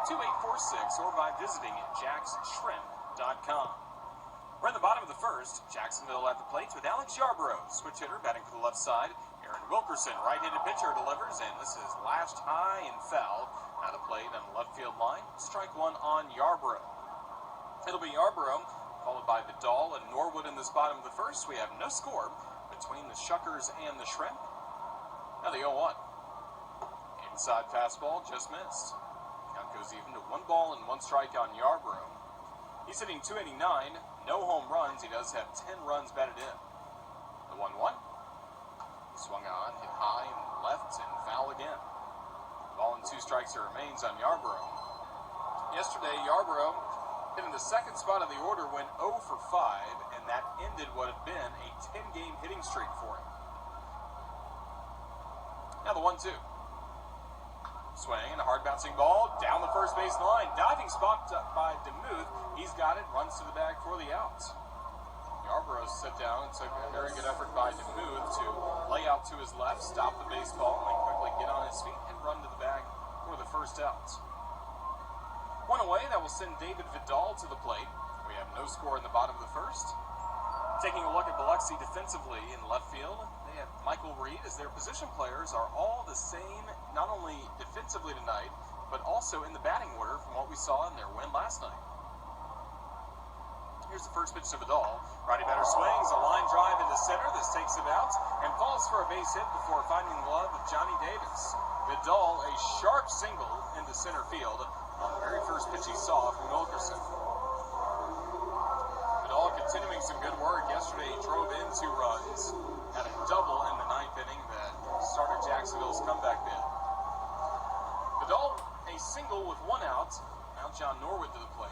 2846 or by visiting jacksshrimp.com. We're in the bottom of the first. Jacksonville at the plate with Alex Yarborough, switch hitter, batting for the left side. Aaron Wilkerson, right-handed pitcher, delivers, and this is lashed high and foul. At the plate on the left field line. Strike one on Yarborough. It'll be Yarborough, followed by Vidal and Norwood in this bottom of the first. We have no score between the Shuckers and the Shrimp. Now the 0-1. Inside fastball, just missed. Count goes even to 1 ball and 1 strike on Yarborough. He's hitting .289, no home runs. He does have 10 runs batted in. The 1-1. Swung on, hit high and left, and foul again. Ball and 2 strikes remains on Yarborough. Yesterday, Yarborough hit in the second spot of the order, went 0 for 5, and that ended what had been a 10-game hitting streak for him. Now the 1-2. Swing and a hard bouncing ball down the first base line. Diving spot by DeMuth. He's got it, runs to the bag for the out. Yarborough sat down and took a very good effort by DeMuth to lay out to his left, stop the baseball, and quickly get on his feet and run to the bag for the first out. One away, that will send David Vidal to the plate. We have no score in the bottom of the first. Taking a look at Biloxi defensively in left field, they have Michael Reed as their position players are all the same, not only defensively tonight, but also in the batting order from what we saw in their win last night. Here's the first pitch to Vidal. Righty batter swings, a line drive into center. This takes it out and falls for a base hit before finding the glove of Johnny Davis. Vidal, a sharp single into center field on the very first pitch he saw from Wilkerson. Vidal continuing some good work. Yesterday he drove in 2 runs, had a double in the 9th inning that started Jacksonville's comeback bid. Vidal, a single with 1 out. Now John Norwood to the plate.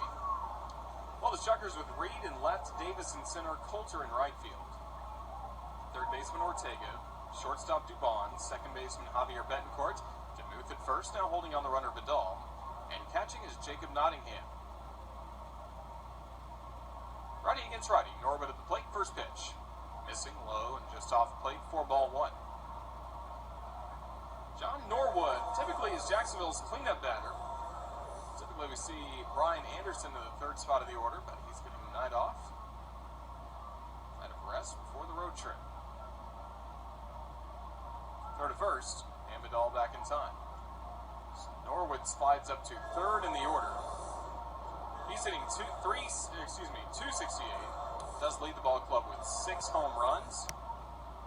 Well, the Shuckers with Reed in left, Davis in center, Coulter in right field. Third baseman Ortega, shortstop Dubon, second baseman Javier Betancourt, DeMuth at first, now holding on the runner Vidal, and catching is Jacob Nottingham. Righty against righty, Norwood at the plate, first pitch. Missing low and just off the plate, 4-1. John Norwood typically is Jacksonville's cleanup batter. Typically we see Brian Anderson in the 3rd spot of the order, but he's getting the night off. Night of rest before the road trip. Throw to first, and Vidal back in time. So Norwood slides up to 3rd in the order. He's hitting 268. Does lead the ball club with 6 home runs,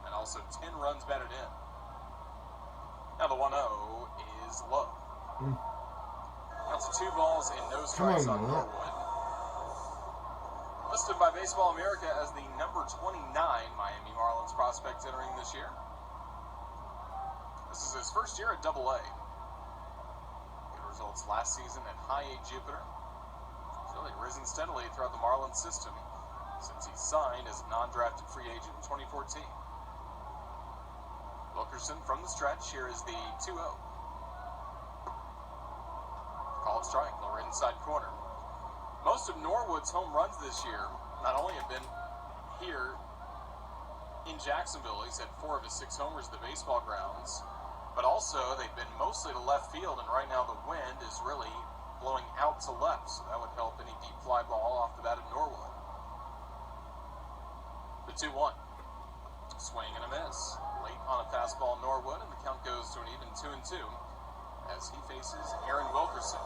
and also 10 runs batted in. Now the 1-0 is low. That's 2 balls and no strikes on Norwood. Listed by Baseball America as the number 29 Miami Marlins prospect entering this year. This is his first year at AA. Good results last season at High A Jupiter. He's really risen steadily throughout the Marlins system since he signed as a non-drafted free agent in 2014. Wilkerson from the stretch. Here is the 2-0. Called strike, lower inside corner. Most of Norwood's home runs this year not only have been here in Jacksonville, he's had 4 of his 6 homers at the baseball grounds, but also they've been mostly to left field, and right now the wind is really blowing out to left, so that would help any deep fly ball off the bat of Norwood. The 2-1. Swing and a miss. Late on a fastball Norwood, and the count goes to an even 2-2. As he faces Aaron Wilkerson.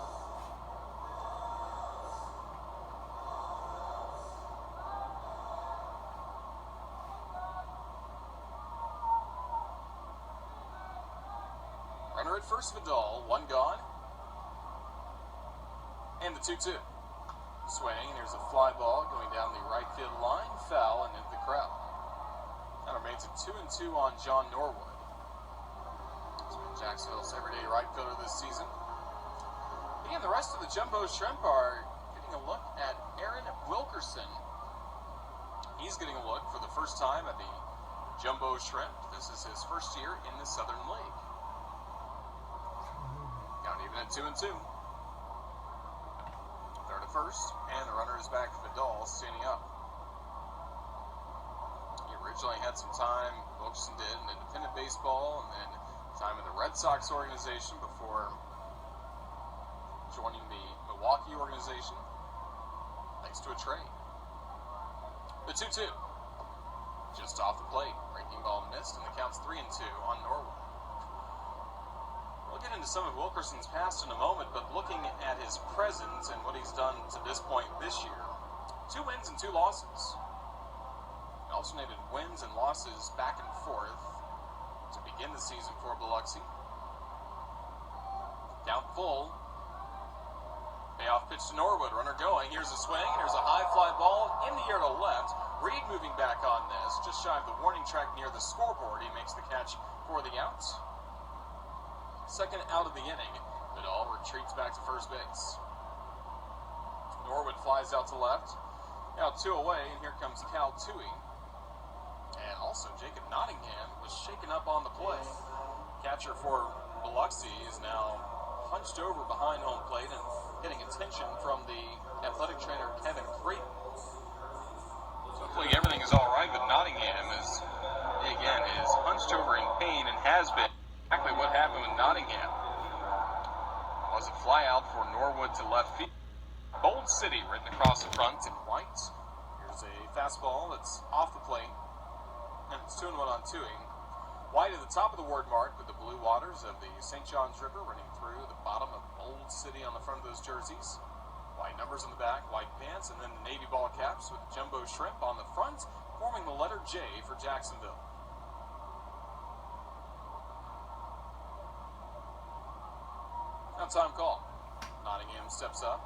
Runner at first, Vidal, 1 gone. And the 2-2. Swing, and here's a fly ball going down the right field line, foul, and into the crowd. That remains a 2-2 on John Norwood. Jacksonville's everyday right fielder this season. And the rest of the Jumbo Shrimp are getting a look at Aaron Wilkerson. He's getting a look for the first time at the Jumbo Shrimp. This is his first year in the Southern League. Count even at 2-2. Third at first, and the runner is back to Vidal, standing up. He originally had some time, Wilkerson did, in independent baseball, and then time in the Red Sox organization before joining the Milwaukee organization thanks to a trade. The 2-2. Just off the plate. Breaking ball missed, and the count's 3-2 on Norwood. We'll get into some of Wilkerson's past in a moment, but looking at his present and what he's done to this point this year, 2 wins and 2 losses. Alternated wins and losses back and forth to begin the season for Biloxi. Count full. Payoff pitch to Norwood. Runner going. Here's a swing. Here's a high fly ball in the air to left. Reed moving back on this. Just shy of the warning track near the scoreboard. He makes the catch for the out. Second out of the inning. Vidal retreats back to first base. Norwood flies out to left. Now 2 away, and here comes Cal Toohey. And also Jacob Nottingham was shaken up on the play. Catcher for Biloxi is now hunched over behind home plate and getting attention from the athletic trainer Kevin Creighton. So hopefully everything is all right, but Nottingham is hunched over in pain and has been. Exactly what happened with Nottingham was a fly out for Norwood to left field. Bold City written across the front in white. Here's a fastball that's off the plate, and it's 2-1 on Toohey. White at the top of the word mark with the blue waters of the St. Johns River running through the bottom of Bold City on the front of those jerseys. White numbers on the back, white pants, and then the navy ball caps with jumbo shrimp on the front, forming the letter J for Jacksonville. Now time call. Nottingham steps up.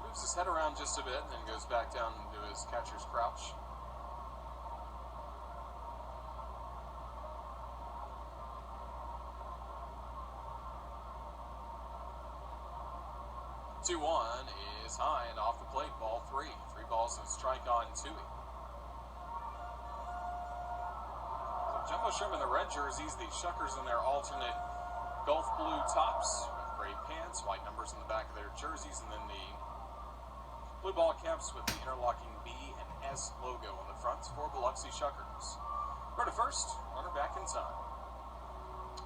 Moves his head around just a bit and then goes back down into his catcher's crouch. Two-one is high and off the plate. Ball 3. 3 balls and a strike on Toohey. Jumbo shrimp in the red jerseys, the Shuckers in their alternate Gulf blue tops with gray pants, white numbers in the back of their jerseys, and then the blue ball caps with the interlocking B and S logo on the front for Biloxi Shuckers. Runner to first, runner back in time.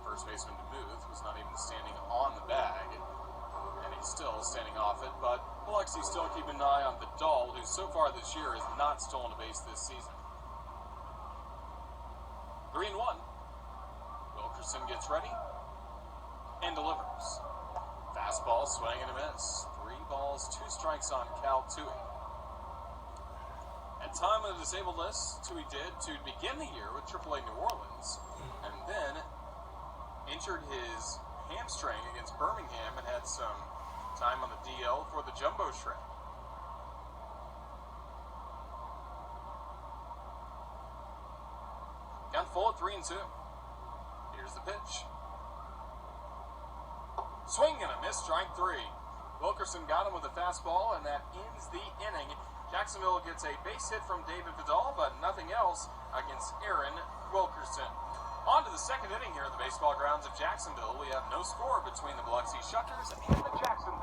First baseman DeMuth was not even standing on the bag, and he's still standing off it, but Biloxi still keeping an eye on Vidal, who so far this year has not stolen a base this season. 3-1. Wilkerson gets ready and delivers. Fastball, swing and a miss. 3 balls, 2 strikes on Cal Toohey. At time of the disabled list, Toohey did to begin the year with AAA New Orleans, and then injured his hamstring against Birmingham and had some time on the DL for the Jumbo Shrimp. Count full at 3-2. Here's the pitch. Swing and a miss, strike 3. Wilkerson got him with a fastball, and that ends the inning. Jacksonville gets a base hit from David Vidal, but nothing else against Aaron Wilkerson. On to the second inning here at the baseball grounds of Jacksonville. We have no score between the Biloxi Shuckers and the Jacksonville